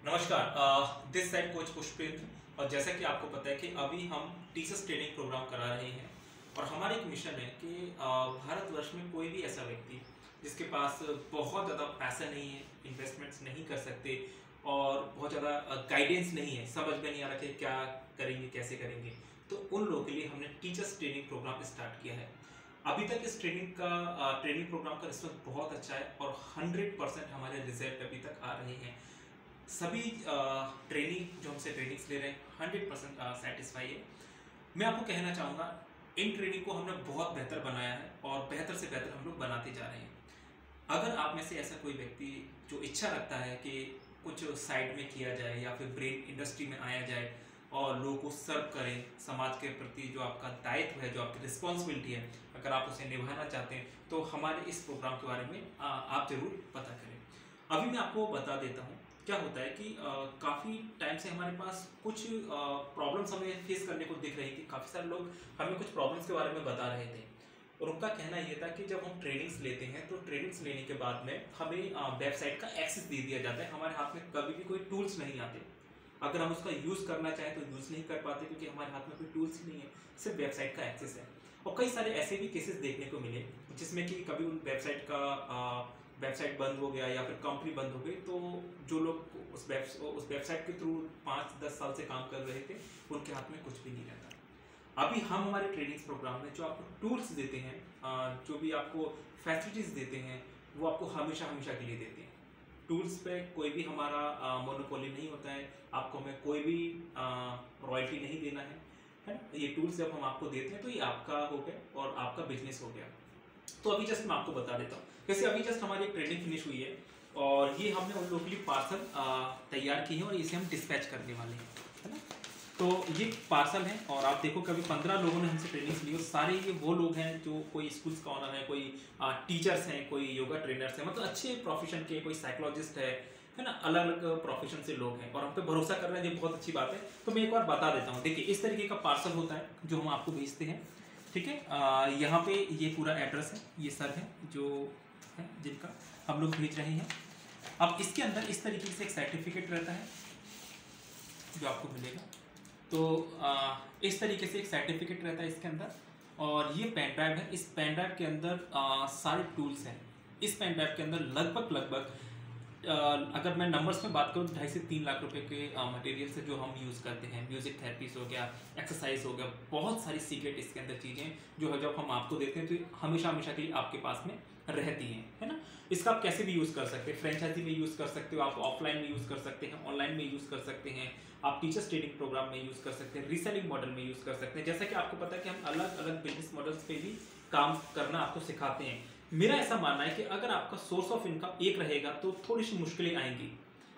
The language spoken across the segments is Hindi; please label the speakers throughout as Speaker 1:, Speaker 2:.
Speaker 1: नमस्कार। This side coach Pushpendra. और जैसा कि आपको पता है कि अभी हम टीचर्स ट्रेनिंग प्रोग्राम करा रहे हैं और हमारा एक मिशन है कि भारतवर्ष में कोई भी ऐसा व्यक्ति जिसके पास बहुत ज़्यादा पैसा नहीं है, इन्वेस्टमेंट्स नहीं कर सकते और बहुत ज़्यादा गाइडेंस नहीं है, समझ में नहीं आ रहा कि क्या करेंगे, कैसे करेंगे, तो उन लोगों के लिए हमने टीचर्स ट्रेनिंग प्रोग्राम स्टार्ट किया है। अभी तक इस ट्रेनिंग प्रोग्राम का रिस्पॉन्स बहुत अच्छा है और 100% हमारे रिजल्ट अभी तक आ रहे हैं। सभी ट्रेनिंग जो हमसे ट्रेनिंग्स ले रहे हैं 100% सेटिस्फाई है। मैं आपको कहना चाहूँगा इन ट्रेनिंग को हमने बहुत बेहतर बनाया है और बेहतर से बेहतर हम लोग बनाते जा रहे हैं। अगर आप में से ऐसा कोई व्यक्ति जो इच्छा रखता है कि कुछ साइड में किया जाए या फिर ब्रेन इंडस्ट्री में आया जाए और लोगों को सर्व करें, समाज के प्रति जो आपका दायित्व है, जो आपकी रिस्पॉन्सिबिलिटी है, अगर आप उसे निभाना चाहते हैं तो हमारे इस प्रोग्राम के बारे में आप ज़रूर पता करें। अभी मैं आपको बता देता हूँ क्या होता है कि काफ़ी टाइम से हमारे पास कुछ प्रॉब्लम्स हमें फेस करने को दिख रही थी। काफ़ी सारे लोग हमें कुछ प्रॉब्लम्स के बारे में बता रहे थे और उनका कहना ये था कि जब हम ट्रेनिंग्स लेते हैं तो ट्रेनिंग्स लेने के बाद में हमें वेबसाइट का एक्सेस दे दिया जाता है। हमारे हाथ में कभी भी कोई टूल्स नहीं आते। अगर हम उसका यूज़ करना चाहें तो यूज़ नहीं कर पाते क्योंकि हमारे हाथ में कोई टूल्स ही नहीं है, सिर्फ वेबसाइट का एक्सेस है। और कई सारे ऐसे भी केसेस देखने को मिले जिसमें कि कभी उन वेबसाइट बंद हो गया या फिर कंपनी बंद हो गई, तो जो लोग उस वेबसाइट के थ्रू 5-10 साल से काम कर रहे थे उनके हाथ में कुछ भी नहीं रहता। अभी हम हमारे ट्रेनिंग्स प्रोग्राम में जो आपको टूल्स देते हैं, जो भी आपको फैसिलिटीज़ देते हैं, वो आपको हमेशा हमेशा के लिए देते हैं। टूल्स पे कोई भी हमारा मोनोपोली नहीं होता है, आपको हमें कोई भी रॉयल्टी नहीं देना है। ये टूल्स जब हम आपको देते हैं तो ये आपका हो गया और आपका बिजनेस हो गया। तो अभी जस्ट मैं आपको बता देता हूँ, जैसे अभी जस्ट हमारी एक ट्रेनिंग फिनिश हुई है और ये हमने उन लोगों के लिए पार्सल तैयार की है और इसे हम डिस्पैच करने वाले हैं, है ना। तो ये पार्सल है और आप देखो कभी 15 लोगों ने हमसे ट्रेनिंग्स ली और सारे ये वो लोग हैं जो कोई स्कूल्स का ऑनर है, कोई टीचर्स हैं, कोई योगा ट्रेनर्स हैं, मतलब अच्छे प्रोफेशन के, कोई साइकोलॉजिस्ट है ना, अलग अलग प्रोफेशन से लोग हैं और हम पे भरोसा कर रहे हैं, ये बहुत अच्छी बात है। तो मैं एक बार बता देता हूँ। देखिए इस तरीके का पार्सल होता है जो हम आपको भेजते हैं, ठीक है। यहाँ पे ये पूरा एड्रेस है, ये सर है जो है जिनका हम लोग भेज रहे हैं। अब इसके अंदर इस तरीके से एक सर्टिफिकेट रहता है जो आपको मिलेगा। तो इस तरीके से एक सर्टिफिकेट रहता है इसके अंदर और ये पेन ड्राइव है। इस पेन ड्राइव के अंदर सारे टूल्स हैं। इस पेन ड्राइव के अंदर लगभग अगर मैं नंबर्स में बात करूँ 2.5 से 3 लाख रुपए के मटेरियल से जो हम यूज़ करते हैं, म्यूजिक थेरेपीज हो गया, एक्सरसाइज हो गया, बहुत सारी सीक्रेट इसके अंदर चीज़ें जो जब हम आपको देते हैं तो हमेशा हमेशा के लिए आपके पास में रहती हैं, है ना। इसका आप कैसे भी यूज़ कर सकते हैं, फ्रेंचाइजी में यूज़ कर सकते हो, आप ऑफलाइन में यूज़ कर सकते हैं, ऑनलाइन में यूज़ कर सकते हैं, आप टीचर्स ट्रेनिंग प्रोग्राम में यूज़ कर सकते हैं, रीसेलिंग मॉडल में यूज़ कर सकते हैं। जैसा कि आपको पता है कि हम अलग अलग बिजनेस मॉडल्स पे भी काम करना आपको सिखाते हैं। मेरा ऐसा मानना है कि अगर आपका सोर्स ऑफ इनकम एक रहेगा तो थोड़ी सी मुश्किलें आएंगी।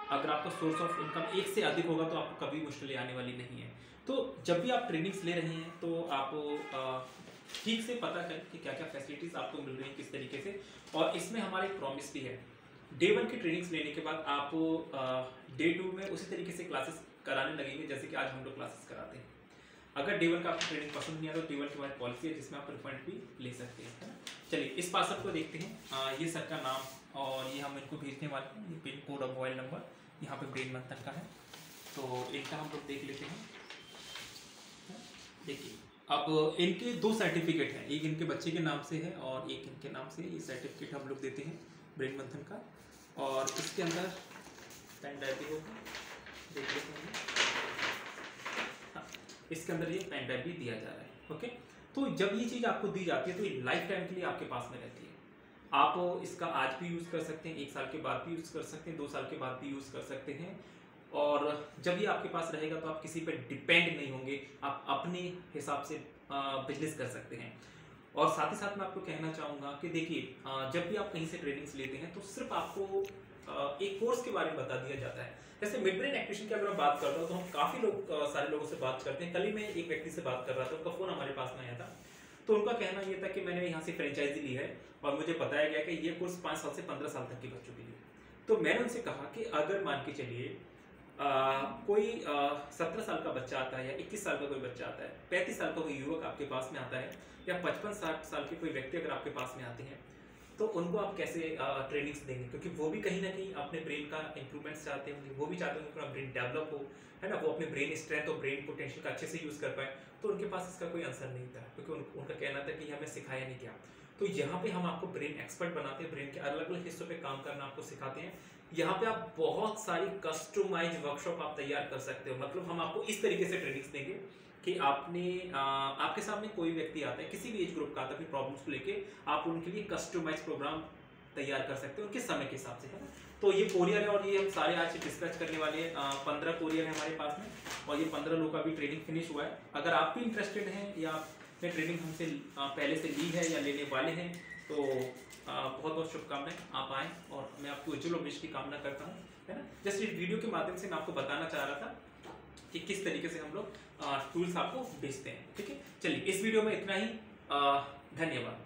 Speaker 1: अगर आपका सोर्स ऑफ इनकम एक से अधिक होगा तो आपको कभी मुश्किलें आने वाली नहीं है। तो जब भी आप ट्रेनिंग्स ले रहे हैं तो आप ठीक से पता करें कि क्या क्या फैसिलिटीज़ आपको मिल रही हैं, किस तरीके से। और इसमें हमारा एक प्रॉमिस भी है, डे 1 की ट्रेनिंग्स लेने के बाद आप डे 2 में उसी तरीके से क्लासेस कराने लगेंगे जैसे कि आज हम लोग क्लासेस कराते हैं। अगर डे 1 का आपको ट्रेनिंग पसंद नहीं आता तो डे 1 की हमारी पॉलिसी है जिसमें आप रिफंड भी ले सकते हैं, है ना। चलिए इस पार्सल को देखते हैं। ये सर का नाम और ये हम इनको भेजने वाले हैं, ये पिन कोड और मोबाइल नंबर यहाँ पे ब्रेन मंथन का है। तो इनका हम लोग देख लेते हैं। देखिए अब इनके 2 सर्टिफिकेट हैं, एक इनके बच्चे के नाम से है और एक इनके नाम से। ये सर्टिफिकेट हम लोग देते हैं ब्रेन मंथन का और इसके अंदर पेन ड्राइव भी होगा, देख लेते हैं। हाँ, इसके अंदर ये पेन ड्राइव भी दिया जा रहा है, ओके। तो जब ये चीज़ आपको दी जाती है तो ये लाइफ टाइम के लिए आपके पास में रहती है। आप इसका आज भी यूज़ कर सकते हैं, 1 साल के बाद भी यूज़ कर सकते हैं, 2 साल के बाद भी यूज़ कर सकते हैं। और जब ये आपके पास रहेगा तो आप किसी पे डिपेंड नहीं होंगे, आप अपने हिसाब से बिजनेस कर सकते हैं। और साथ ही साथ मैं आपको कहना चाहूँगा कि देखिए जब भी आप कहीं से ट्रेनिंग्स लेते हैं तो सिर्फ आपको एक कोर्स के बारे में बता दिया जाता है। जैसे मिड ब्रेन एक्टिवेशन की अगर मैं बात करता हूँ तो हम काफ़ी लोग सारे लोगों से बात करते हैं। कल ही मैं एक व्यक्ति से बात कर रहा था, उनका फ़ोन हमारे पास में आया था। तो उनका कहना ये था कि मैंने यहाँ से फ्रेंचाइजी ली है और मुझे बताया गया कि ये कोर्स 5 साल से 15 साल तक के बच्चों के लिए। तो मैंने उनसे कहा कि अगर मान के चलिए कोई 17 साल का बच्चा आता है या 21 साल का कोई बच्चा आता है, 35 साल का कोई युवक आपके पास में आता है या 55-60 साल के कोई व्यक्ति अगर आपके पास में आते हैं, तो उनको आप कैसे ट्रेनिंग्स देंगे, क्योंकि वो भी कहीं ना कहीं अपने ब्रेन का इंप्रूवमेंट्स चाहते होंगे, वो भी चाहते होंगे कि अपना ब्रेन डेवलप हो, है ना, वो अपने ब्रेन स्ट्रेंथ और ब्रेन पोटेंशियल का अच्छे से यूज़ कर पाए। तो उनके पास इसका कोई आंसर नहीं था, क्योंकि उनका कहना था कि हमें सिखाया नहीं गया। तो यहाँ पे हम आपको ब्रेन एक्सपर्ट बनाते हैं, ब्रेन के अलग अलग हिस्सों पे काम करना आपको सिखाते हैं। यहाँ पे आप बहुत सारी कस्टमाइज वर्कशॉप आप तैयार कर सकते हो। मतलब हम आपको इस तरीके से ट्रेनिंग्स देंगे कि आपके सामने कोई व्यक्ति आता है, किसी भी एज ग्रुप का आता है, अपनी प्रॉब्लम्स को लेके, आप उनके लिए कस्टमाइज प्रोग्राम तैयार कर सकते हो उनके समय के हिसाब से, है ना। तो ये कोरियर है और ये हम सारे आज डिस्कस करने वाले हैं। 15 कोरियर है हमारे पास में और ये 15 लोगों का भी ट्रेनिंग फिनिश हुआ है। अगर आप भी इंटरेस्टेड हैं या आपने ट्रेनिंग हमसे पहले से ली है या लेने वाले हैं तो बहुत बहुत शुभकामनाएं, आप आएँ और मैं आपकी उज्जवल भविष्य की कामना करता हूँ, है ना। जस्ट इस वीडियो के माध्यम से मैं आपको बताना चाह रहा था कि किस तरीके से हम लोग टूल्स आपको भेजते हैं, ठीक है। चलिए इस वीडियो में इतना ही, धन्यवाद।